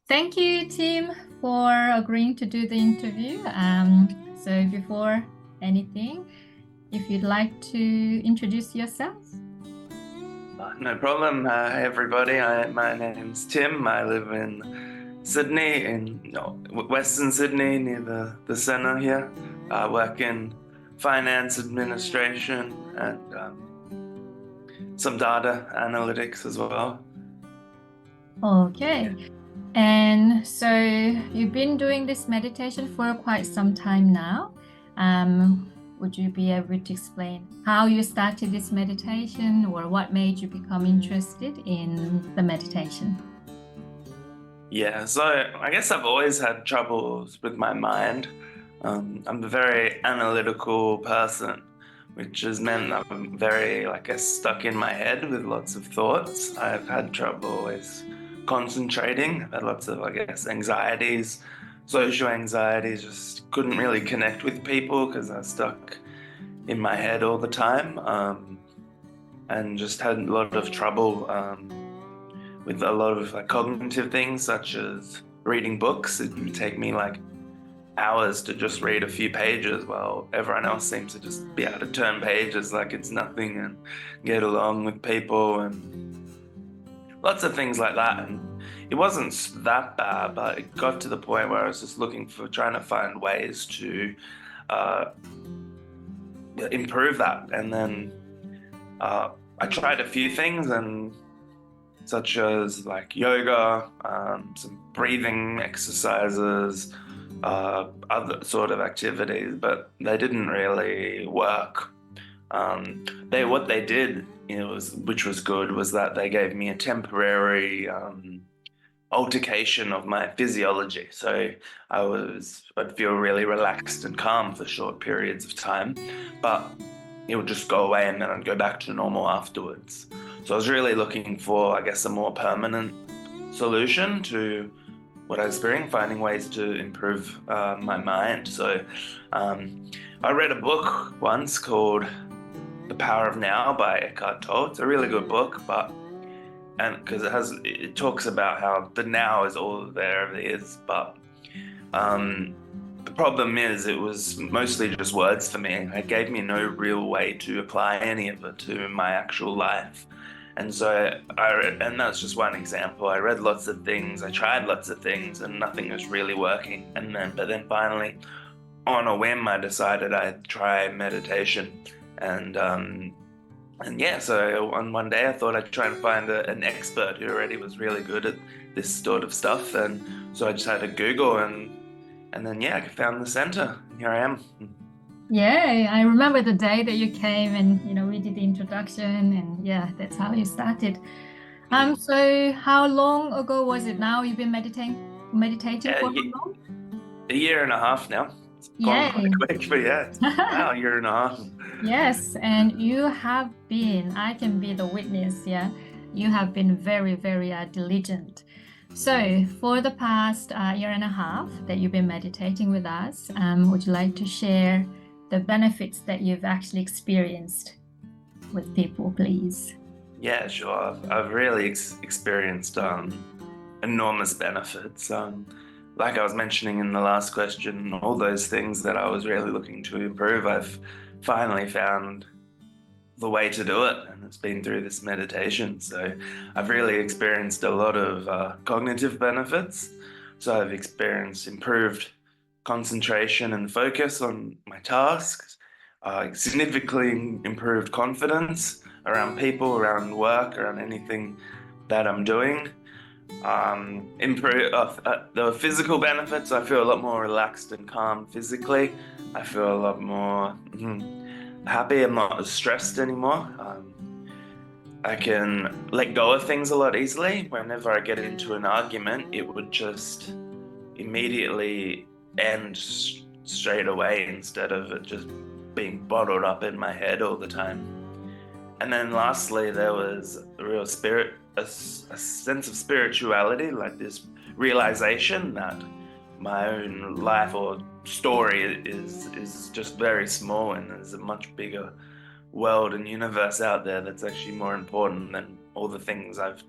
Thank you, Tim, for agreeing to do the interview. So before anything, if you'd like to introduce yourself. No problem. Hey everybody, my name's Tim. I live in Sydney, in no, Western Sydney, near the centre here. I work in finance administration and some data analytics as well. Okay. And so you've been doing this meditation for quite some time now. Would you be able to explain how you started this meditation or what made you become interested in the meditation? Yeah, so I guess I've always had troubles with my mind. I'm a very analytical person, which has meant I'm very, like, I guess, stuck in my head with lots of thoughts. I've had trouble with concentrating. I've had lots of, I guess, anxieties, social anxieties, just couldn't really connect with people because I was stuck in my head all the time, and just had a lot of trouble. With a lot of like cognitive things such as reading books. It would take me like hours to just read a few pages while everyone else seems to just be able to turn pages like it's nothing and get along with people and lots of things like that. And it wasn't that bad, but it got to the point where I was just looking for trying to find ways to uh, improve that. And then I tried a few things and such as like yoga, some breathing exercises, other sort of activities, but they didn't really work. They what they did, was which was good, was that they gave me a temporary altercation of my physiology. So I'd feel really relaxed and calm for short periods of time, but it would just go away and then I'd go back to normal afterwards. So I was really looking for, I guess, a more permanent solution to what I was experiencing, finding ways to improve my mind. So I read a book once called The Power of Now by Eckhart Tolle. It's a really good book, but and because it talks about how the now is all there ever is, but um, the problem is it was mostly just words for me. It gave me no real way to apply any of it to my actual life. And so and that's just one example. I read lots of things, I tried lots of things, and nothing was really working. But then finally, on a whim, I decided I'd try meditation. And and yeah, so on one day I thought I'd try and find an expert who already was really good at this sort of stuff. And so I just had to Google and then yeah, I found the center. Here I am. Yeah, I remember the day that you came and we did the introduction and yeah, that's how you started. Yeah, So how long ago was it now you've been meditating yeah, for how long? a year and a half now. It's gone quite Yay. quick, but yeah, wow, a year and a half. Yes, and you have been, I can be the witness, yeah. You have been very, very diligent. So, for the past year and a half that you've been meditating with us, would you like to share the benefits that you've actually experienced with people, please? Yeah, sure. I've really experienced enormous benefits. Like I was mentioning in the last question, all those things that I was really looking to improve, I've finally found the way to do it, and it's been through this meditation. So I've really experienced a lot of cognitive benefits. So I've experienced improved concentration and focus on my tasks, significantly improved confidence around people, around work, around anything that I'm doing. Improve the physical benefits. I feel a lot more relaxed and calm physically. I feel a lot more happy. I'm not as stressed anymore. I can let go of things a lot easily. Whenever I get into an argument, it would just immediately end straight away instead of it just being bottled up in my head all the time. And then lastly, there was a real a sense of spirituality, like this realization that my own life or story is just very small, and there's a much bigger world and universe out there that's actually more important than all the things I've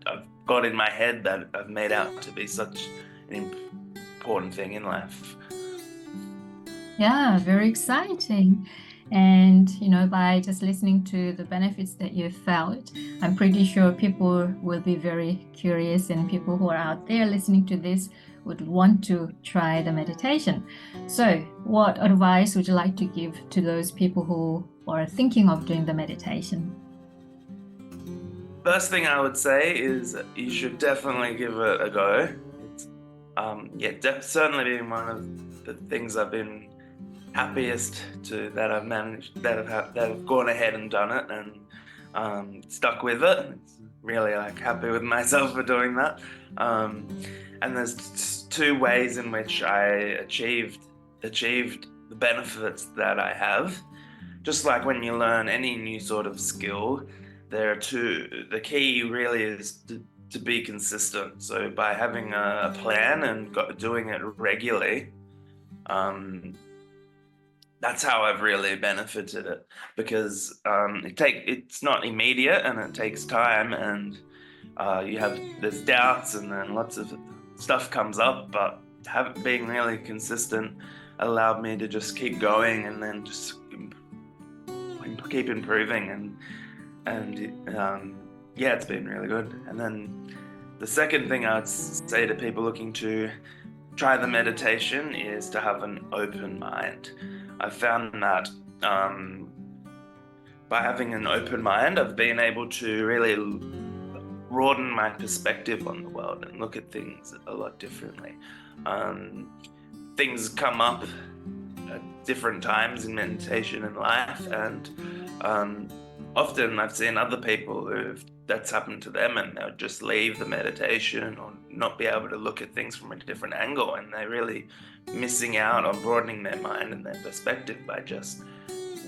I've got in my head that I've made out to be such an important thing in life. Yeah, very exciting. And, by just listening to the benefits that you felt, I'm pretty sure people will be very curious, and people who are out there listening to this would want to try the meditation. So, what advice would you like to give to those people who are thinking of doing the meditation? First thing I would say is you should definitely give it a go. It's certainly been one of the things I've been happiest to that I've managed that have gone ahead and done it and stuck with it. It's really like happy with myself for doing that. And there's two ways in which I achieved the benefits that I have. Just like when you learn any new sort of skill, there are two. The key really is to be consistent. So by having a plan and doing it regularly, that's how I've really benefited it, because it's not immediate and it takes time, and there's doubts and then lots of stuff comes up, but being really consistent allowed me to just keep going and then just keep improving, and it's been really good. And then the second thing I'd say to people looking to try the meditation is to have an open mind. I found that by having an open mind, I've been able to really broaden my perspective on the world and look at things a lot differently. Things come up at different times in meditation and life, and often I've seen other people that's happened to them, and they'll just leave the meditation or not be able to look at things from a different angle, and they're really missing out on broadening their mind and their perspective by just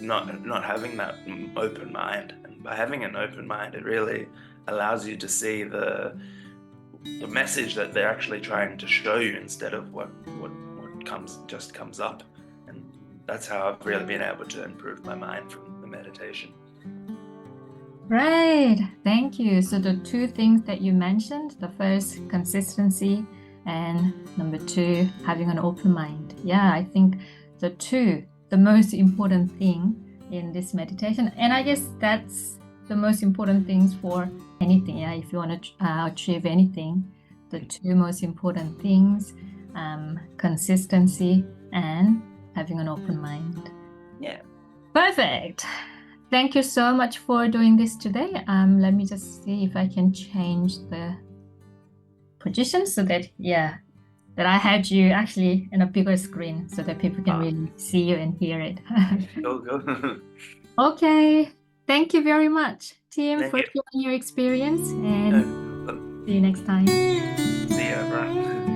not having that open mind. And by having an open mind, it really allows you to see the message that they're actually trying to show you, instead of what comes up. And that's how I've really been able to improve my mind from the meditation. Right, thank you. So the two things that you mentioned, the first, consistency, and number two, having an open mind. Yeah, I think the most important thing in this meditation, and I guess that's the most important things for anything. Yeah, if you want to achieve anything, the two most important things, consistency and having an open mind. Yeah. Perfect. Thank you so much for doing this today. Let me just see if I can change the position so that I had you actually in a bigger screen so that people can really see you and hear it. Go. Okay. Thank you very much, Tim, for sharing your experience, and see you next time. See you, everyone.